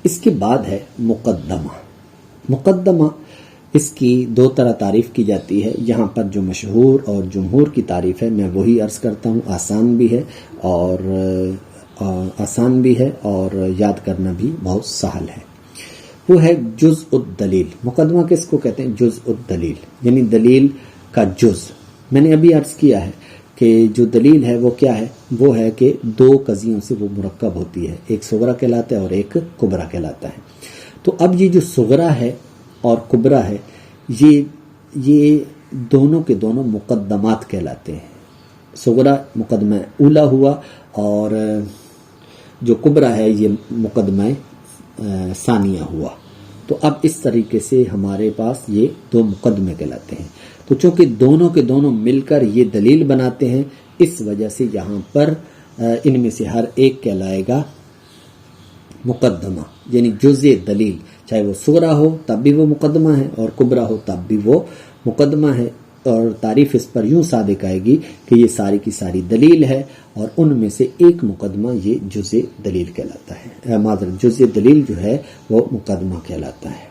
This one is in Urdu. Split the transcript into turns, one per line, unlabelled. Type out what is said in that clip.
اس کے بعد ہے مقدمہ۔ مقدمہ اس کی دو طرح تعریف کی جاتی ہے، یہاں پر جو مشہور اور جمہور کی تعریف ہے میں وہی عرض کرتا ہوں، آسان بھی ہے اور یاد کرنا بھی بہت سہل ہے۔ وہ ہے جزء الدلیل۔ مقدمہ کس کو کہتے ہیں؟ جزء الدلیل، یعنی دلیل کا جز۔ میں نے ابھی عرض کیا ہے کہ جو دلیل ہے وہ کیا ہے؟ وہ ہے کہ دو قضیوں سے وہ مرکب ہوتی ہے، ایک صغرا کہلاتا ہے اور ایک کبرا کہلاتا ہے۔ تو اب یہ جو صغرا ہے اور کبرا ہے، یہ دونوں کے دونوں مقدمات کہلاتے ہیں۔ صغرا مقدمہ اولا ہوا اور جو کبرا ہے یہ مقدمہ ثانیہ ہوا۔ تو اب اس طریقے سے ہمارے پاس یہ دو مقدمے کہلاتے ہیں۔ تو چونکہ دونوں کے دونوں مل کر یہ دلیل بناتے ہیں، اس وجہ سے یہاں پر ان میں سے ہر ایک کہلائے گا مقدمہ، یعنی جزء دلیل، چاہے وہ صغرا ہو تب بھی وہ مقدمہ ہے اور کبرا ہو تب بھی وہ مقدمہ ہے۔ اور تعریف اس پر یوں صادق آئے گی کہ یہ ساری کی ساری دلیل ہے اور ان میں سے ایک مقدمہ یہ جزء دلیل کہلاتا ہے، معذرت جزء دلیل جو ہے وہ مقدمہ کہلاتا ہے۔